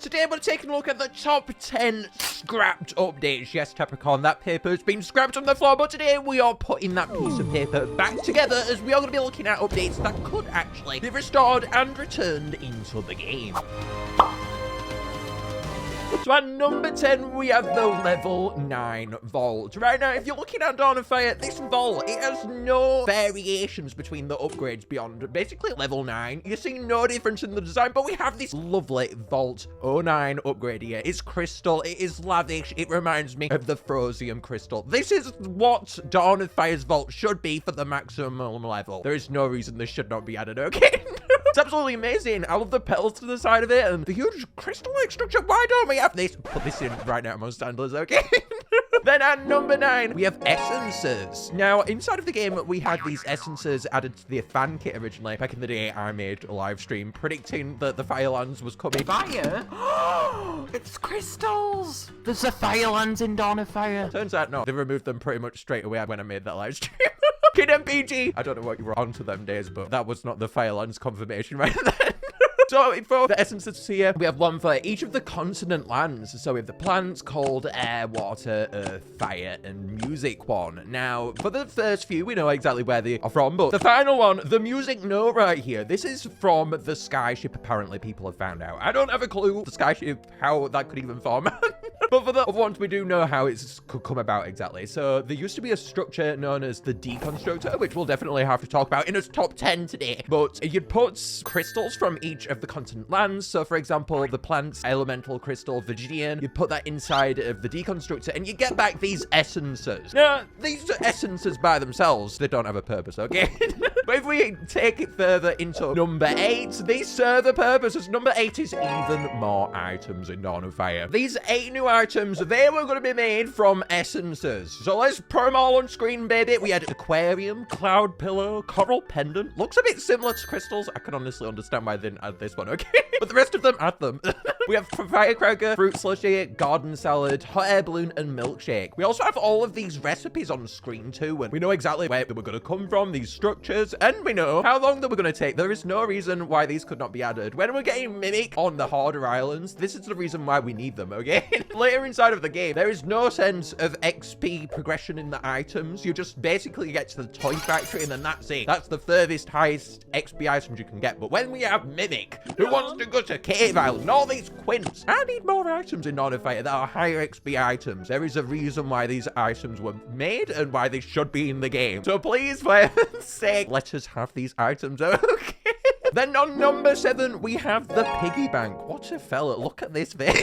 Today we're taking a look at the top 10 scrapped updates. Yes, Capricorn, that paper has been scrapped on the floor, but today we are putting that piece of paper back together as we are going to be looking at updates that could actually be restored and returned into the game. So at number 10, we have the level 9 vault. Right now, if you're looking at Dawn of Fire, this vault, it has no variations between the upgrades beyond basically level 9. You see no difference in the design, but we have this lovely Vault 09 upgrade here. It's crystal, it is lavish, it reminds me of the Frosium crystal. This is what Dawn of Fire's vault should be for the maximum level. There is no reason this should not be added, okay? It's absolutely amazing. I love the petals to the side of it and the huge crystal-like structure. Why don't we have this? Put this in right now, most handlers, okay? Then at number 9, we have essences. Now, inside of the game, we had these essences added to the fan kit originally. Back in the day, I made a live stream predicting that the Firelands was coming. Fire? It's crystals! There's a Firelands in Dawn of Fire. Turns out not. They removed them pretty much straight away when I made that live stream. Kid MPG! I don't know what you were on to them days, but that was not the Firelands confirmation right then. So for the essences here, we have one for each of the continent lands. So we have the plants, cold, air, water, earth, fire, and music one. Now, for the first few, we know exactly where they are from, but the final one, the music note right here, this is from the skyship, apparently people have found out. I don't have a clue, the skyship, how that could even form. But for the other ones, we do know how it could come about exactly. So there used to be a structure known as the deconstructor, which we'll definitely have to talk about in its top 10 today. But you'd put crystals from each of the continent lands. So for example, the plant's elemental crystal, Virgidian, you put that inside of the deconstructor and you get back these essences. Now, these essences by themselves, they don't have a purpose, okay? But if we take it further into number 8, these serve a purpose, as number 8 is even more items in Dawn of Fire. These 8 new items, they were going to be made from essences. So let's put them all on screen, baby. We had aquarium, cloud pillow, coral pendant. Looks a bit similar to crystals. I can honestly understand why they didn't add this one, okay? But the rest of them add them. We have firecracker, fruit slushy, garden salad, hot air balloon, and milkshake. We also have all of these recipes on screen too, and we know exactly where they were going to come from, these structures, and we know how long they were going to take. There is no reason why these could not be added. When we're getting Mimic on the Harder Islands, this is the reason why we need them, okay? Later inside of the game, there is no sense of XP progression in the items. You just basically get to the toy factory, and then that's it. That's the furthest, highest XP items you can get. But when we have Mimic, who wants to go to Cave Island, all these quints, I need more items in Dawn of Fire that are higher XP items. There is a reason why these items were made and why they should be in the game. So please, for heaven's sake, let us have these items, okay? Then on number 7, we have the piggy bank. What a fella, look at this face.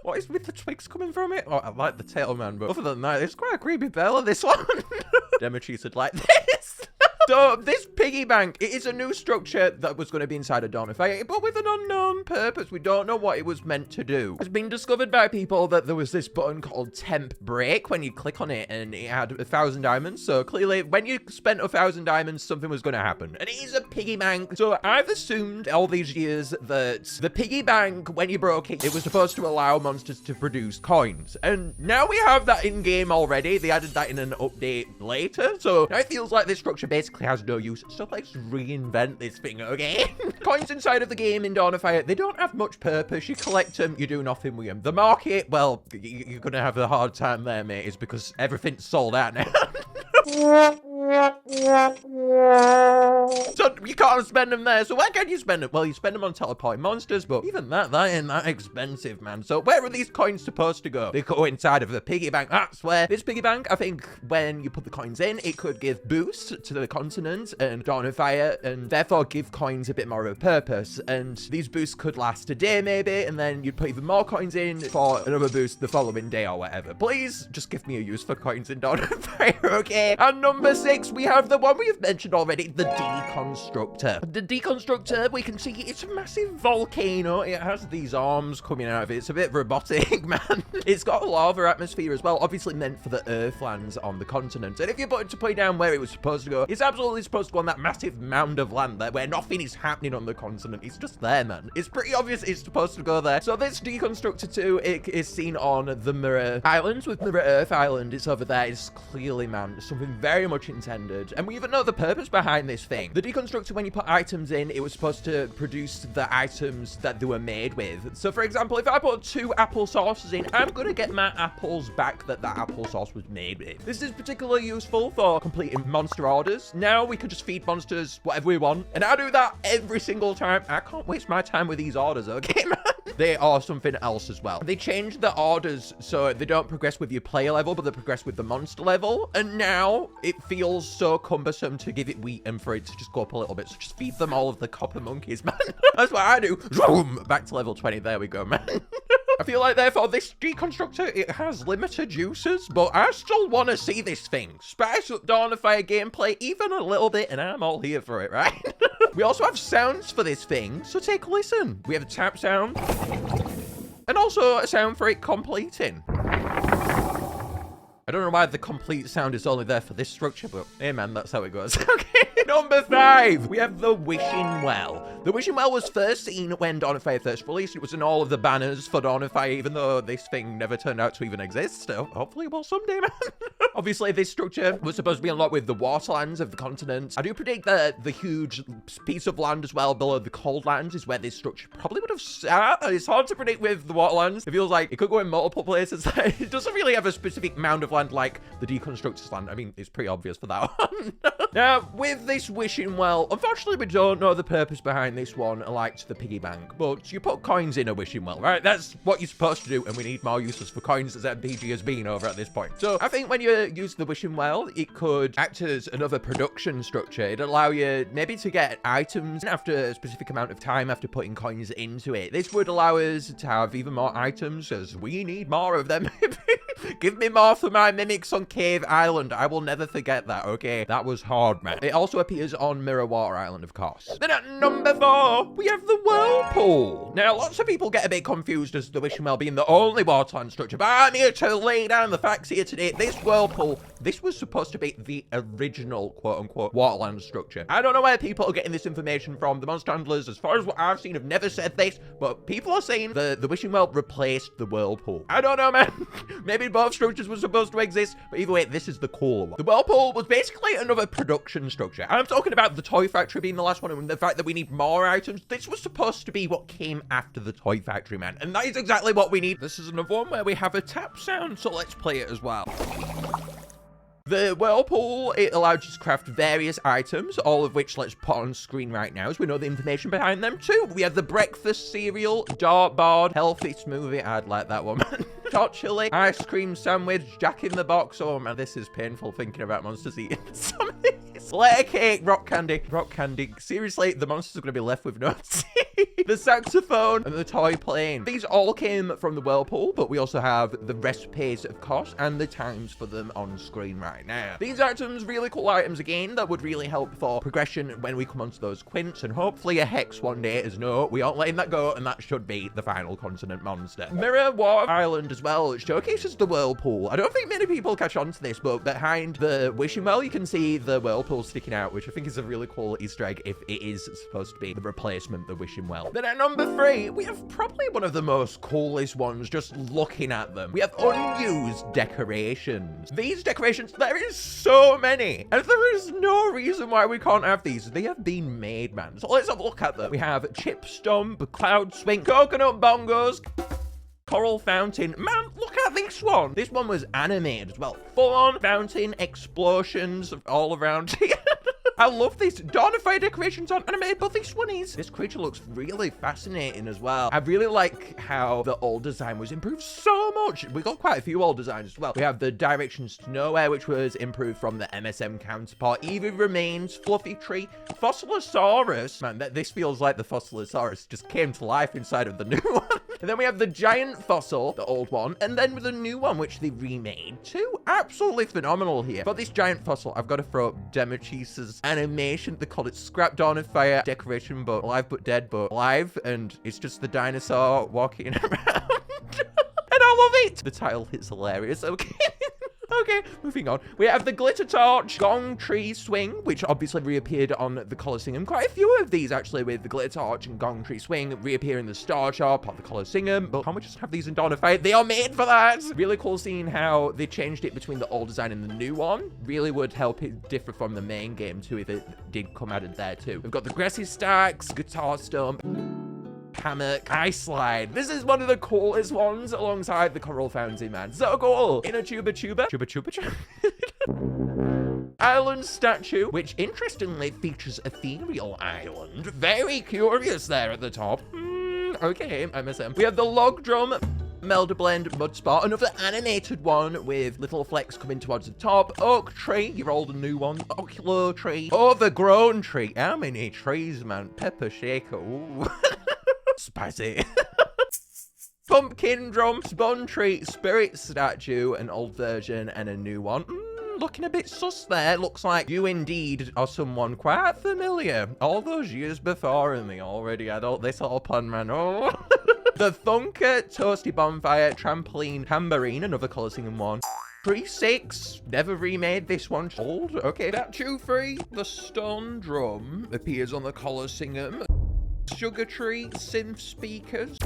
What is with the twigs coming from it? Oh, I like the tail, man, but other than that, it's quite a creepy fella, this one. Demetrius would like this. So this piggy bank, it is a new structure that was going to be inside of Dawn of Fire, but with an unknown purpose. We don't know what it was meant to do. It's been discovered by people that there was this button called temp break when you click on it, and it had 1,000 diamonds. So clearly when you spent 1,000 diamonds, something was going to happen. And it is a piggy bank. So I've assumed all these years that the piggy bank, when you broke it, it was supposed to allow monsters to produce coins. And now we have that in game already. They added that in an update later. So now it feels like this structure basically has no use. So let's reinvent this thing, okay? Coins inside of the game in Dawn of Fire, they don't have much purpose. You collect them, you do nothing with them. The market, well, you're gonna have a hard time there, mate, is because everything's sold out now. So you can't spend them there. So where can you spend them? Well, you spend them on teleporting monsters, but even that ain't that expensive, man. So where are these coins supposed to go? They go inside of the piggy bank. That's where this piggy bank, I think when you put the coins in, it could give boosts to the continent and Dawn of Fire, and therefore give coins a bit more of a purpose. And these boosts could last a day maybe, and then you'd put even more coins in for another boost the following day or whatever. Please just give me a use for coins in Dawn of Fire, okay? And number 6, we have the one we've mentioned already, the deconstructor. The deconstructor, we can see it's a massive volcano. It has these arms coming out of it. It's a bit robotic, man. It's got a lava atmosphere as well, obviously meant for the earthlands on the continent. And if you put it down where it was supposed to go, it's absolutely supposed to go on that massive mound of land there where nothing is happening on the continent. It's just there, man. It's pretty obvious it's supposed to go there. So this deconstructor too, it is seen on the Mirror Islands with Mirror Earth Island. It's over there. It's clearly, man, something very much intense intended. And we even know the purpose behind this thing. The deconstructor, when you put items in, it was supposed to produce the items that they were made with. So for example, if I put 2 apple sauces in, I'm gonna get my apples back that apple sauce was made with. This is particularly useful for completing monster orders. Now we can just feed monsters whatever we want. And I do that every single time. I can't waste my time with these orders, okay, man? They are something else as well. They changed the orders so they don't progress with your player level, but they progress with the monster level. And now it feels so cumbersome to give it wheat and for it to just go up a little bit. So just feed them all of the copper monkeys, man. That's what I do. Back to level 20. There we go, man. I feel like, therefore, this deconstructor, it has limited uses, but I still want to see this thing. Spice up Dawn of Fire gameplay even a little bit, and I'm all here for it, right? We also have sounds for this thing, so take a listen. We have a tap sound, and also a sound for it completing. I don't know why the complete sound is only there for this structure, but hey man, that's how it goes. Okay. Number 5, we have the Wishing Well. The Wishing Well was first seen when Dawn of Fire first released. It was in all of the banners for Dawn of Fire, even though this thing never turned out to even exist. So hopefully it will someday, man. Obviously, this structure was supposed to be unlocked with the waterlands of the continent. I do predict that the huge piece of land as well below the cold lands is where this structure probably would have sat. It's hard to predict with the waterlands. It feels like it could go in multiple places. It doesn't really have a specific mound of land like the deconstructor's land. I mean, it's pretty obvious for that one. Now, with this Wishing Well, unfortunately, we don't know the purpose behind this one, like to the piggy bank, but you put coins in a Wishing Well, right? That's what you're supposed to do, and we need more uses for coins as MPG has been over at this point. So I think when you use the Wishing Well, it could act as another production structure. It'd allow you maybe to get items after a specific amount of time after putting coins into it. This would allow us to have even more items, as we need more of them. Give me more for my mimics on Cave Island. I will never forget that, okay? That was hard, man. It also appears on Mirror Water Island, of course. Then at number 4, we have the whirlpool. Now, lots of people get a bit confused as the Wishing Well being the only waterland structure, but I'm here to lay down the facts here today. This whirlpool, this was supposed to be the original, quote-unquote, waterland structure. I don't know where people are getting this information from. The monster handlers, as far as what I've seen, have never said this, but people are saying the Wishing Well replaced the whirlpool. I don't know, man. Maybe both structures were supposed to exist, but either way, this is the cooler one. The whirlpool was basically another production structure. I'm talking about the toy factory being the last one, and the fact that we need more items. This was supposed to be what came after the toy factory, man, and that is exactly what we need. This is another one where we have a tap sound, so let's play it as well. The whirlpool, it allowed you to craft various items, all of which let's put on screen right now, as we know the information behind them too. We have the breakfast cereal, dartboard, healthy smoothie, I'd like that one, man. Hot chili, ice cream sandwich, Jack in the Box. Oh man, this is painful thinking about monsters eating some of these. Layer cake, rock candy. Rock candy. Seriously, the monsters are going to be left with no teeth. The saxophone and the toy plane. These all came from the whirlpool, but we also have the recipes, of course, and the times for them on screen right now. These items, really cool items again, that would really help for progression when we come onto those quints, and hopefully a hex one day, as no, we aren't letting that go, and that should be the final continent monster. Mirror Water Island as well, it showcases the whirlpool. I don't think many people catch on to this, but behind the Wishing Well, you can see the whirlpool sticking out, which I think is a really cool Easter egg if it is supposed to be the replacement, the Wishing Well. Then at number 3, we have probably one of the most coolest ones just looking at them. We have unused decorations. These decorations, there is so many, and there is no reason why we can't have these. They have been made, man. So let's have a look at them. We have chip stump, cloud swing, coconut bongos, coral fountain. Man, look at this one. This one was animated as well. Full-on fountain explosions all around here. I love this. Dawn of Fire decorations aren't animated, but this one is. This creature looks really fascinating as well. I really like how the old design was improved so much. We got quite a few old designs as well. We have the Directions to Nowhere, which was improved from the MSM counterpart. Even Remains, Fluffy Tree, Fossilosaurus. Man, this feels like the Fossilosaurus just came to life inside of the new one. And then we have the giant fossil, the old one, and then with the new one, which they remade too. Absolutely phenomenal here. But this giant fossil, I've got to throw up Demetrius's animation. They call it Scrap Dawn of Fire decoration, but alive but dead but alive, and it's just the dinosaur walking around. And I love it. The title is hilarious. Okay. Okay, moving on. We have the glitter torch, gong tree swing, which obviously reappeared on the Colosseum. Quite a few of these actually, with the glitter torch and gong tree swing reappear in the Star Shop of the Colosseum. But can't we just have these in Dawn of Fire? They are made for that. Really cool seeing how they changed it between the old design and the new one. Really would help it differ from the main game too if it did come added there too. We've got the grassy stacks, guitar stump, hammock, ice slide. This is one of the coolest ones alongside the coral fountain, man. So cool. In a tuba. Island statue, which interestingly features ethereal island. Very curious there at the top. Okay, MSM. We have the log drum, Melder Blend, Mud Spot, another animated one with little flecks coming towards the top. Oak tree, your old and new one. Ocular tree. Overgrown tree. How many trees, man? Pepper shaker. Ooh. Spicy. Pumpkin drum, spawn tree, spirit statue, an old version and a new one. Looking a bit sus there. Looks like you indeed are someone quite familiar. All those years before and they already had all this all pun, man. Oh. The Thunker, Toasty Bonfire, Trampoline, Tambourine, another Colosseum one. 3-6, never remade this one. Old, okay. Statue 3, the Stone Drum appears on the Colosseum. Sugar Tree, Synth Speakers.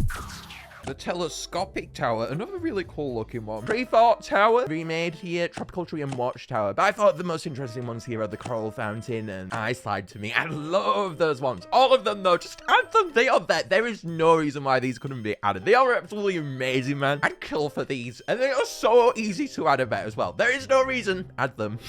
The Telescopic Tower, another really cool looking one. Freethought Tower, remade here. Tropical Tree and Watchtower. But I thought the most interesting ones here are the Coral Fountain and Ice Slide to me. I love those ones. All of them though, just add them. They are there. There is no reason why these couldn't be added. They are absolutely amazing, man. I'd kill for these. And they are so easy to add about as well. There is no reason. Add them.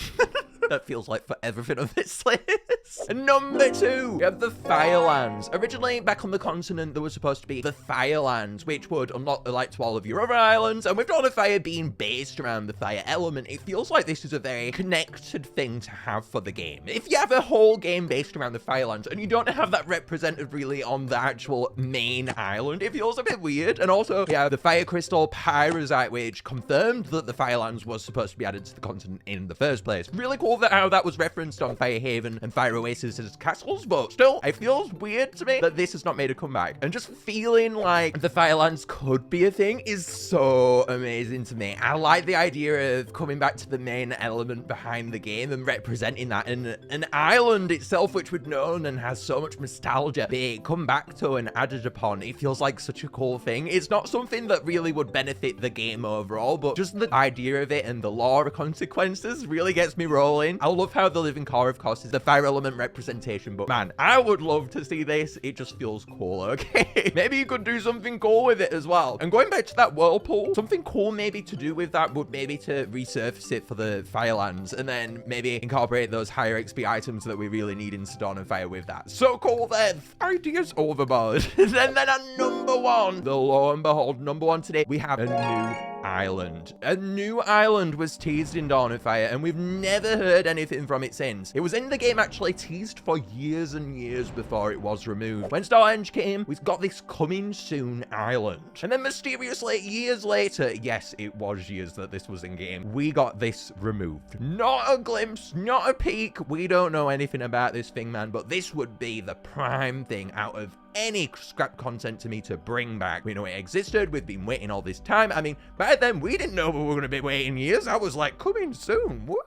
That feels like for everything on this list. Number 2, we have the Firelands. Originally, back on the continent, there was supposed to be the Firelands, which would unlock the light to all of your other islands. And with Dawn of Fire being based around the fire element, it feels like this is a very connected thing to have for the game. If you have a whole game based around the Firelands and you don't have that represented really on the actual main island, it feels a bit weird. And also, we have the Fire Crystal Pyrosite, which confirmed that the Firelands was supposed to be added to the continent in the first place. Really cool that how that was referenced on Fire Haven and Fire Oasis as castles, but still, it feels weird to me that this has not made a comeback. And just feeling like the Firelands could be a thing is so amazing to me. I like the idea of coming back to the main element behind the game and representing that in an island itself, which we've known and has so much nostalgia, be come back to and added upon. It feels like such a cool thing. It's not something that really would benefit the game overall, but just the idea of it and the lore consequences really gets me rolling. I love how the living core, of course, is the fire element representation, but man, I would love to see this. It just feels cool, okay? Maybe you could do something cool with it as well. And going back to that whirlpool, something cool maybe to do with that would maybe to resurface it for the Firelands and then maybe incorporate those higher XP items that we really need in Dawn of Fire with that. So cool then. Ideas overboard. And then at number 1, the lo and behold, number 1 today, we have a new island. A new island was teased in Dawn of Fire, and we've never heard anything from it since. It was in the game actually teased for years and years before it was removed. When Stonehenge came, we've got this coming soon island. And then mysteriously, years later, yes, it was years that this was in game, we got this removed. Not a glimpse, not a peek. We don't know anything about this thing, man, but this would be the prime thing out of any scrap content to me to bring back. We know it existed. We've been waiting all this time. I mean, by then, we didn't know we were going to be waiting years. I was like, coming soon. Woo.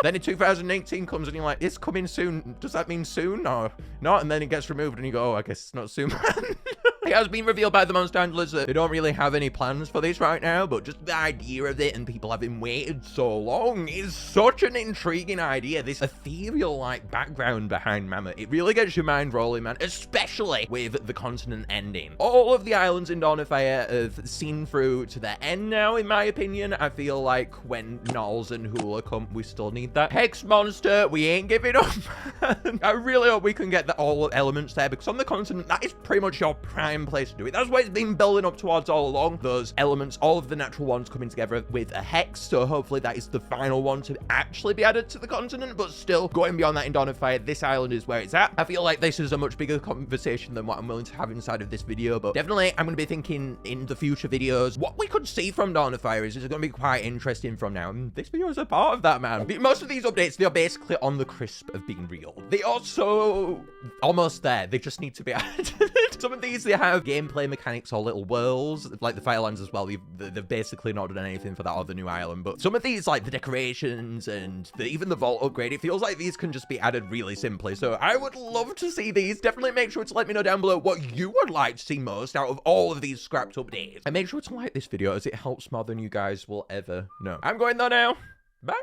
Then in 2018 comes and you're like, it's coming soon. Does that mean soon or not? And then it gets removed and you go, oh, I guess it's not soon, man. It has been revealed by the monster handlers that they don't really have any plans for this right now, but just the idea of it and people having waited so long is such an intriguing idea. This ethereal-like background behind Mammoth, it really gets your mind rolling, man, especially with the continent ending. All of the islands in Dawn of Fire have seen through to their end now, in my opinion. I feel like when Knolls and Hula come, we still need that. Hex Monster, we ain't giving up. I really hope we can get all elements there, because on the continent, that is pretty much your prime place to do it. That's what it's been building up towards all along. Those elements, all of the natural ones coming together with a hex. So hopefully that is the final one to actually be added to the continent, but still going beyond that in Dawn of Fire, this island is where it's at. I feel like this is a much bigger conversation than what I'm willing to have inside of this video, but definitely I'm going to be thinking in the future videos what we could see from Dawn of Fire is going to be quite interesting from now. And this video is a part of that, man. Most of these updates, they are basically on the crisp of being real. They are so almost there. They just need to be added. Some of these, they have gameplay mechanics or little worlds, like the Firelands as well. They've basically not done anything for that or the new island, but some of these, like the decorations and even the vault upgrade, it feels like these can just be added really simply. So I would love to see these. Definitely make sure to let me know down below what you would like to see most out of all of these scrapped updates. And make sure to like this video as it helps more than you guys will ever know. I'm going though now. Bye.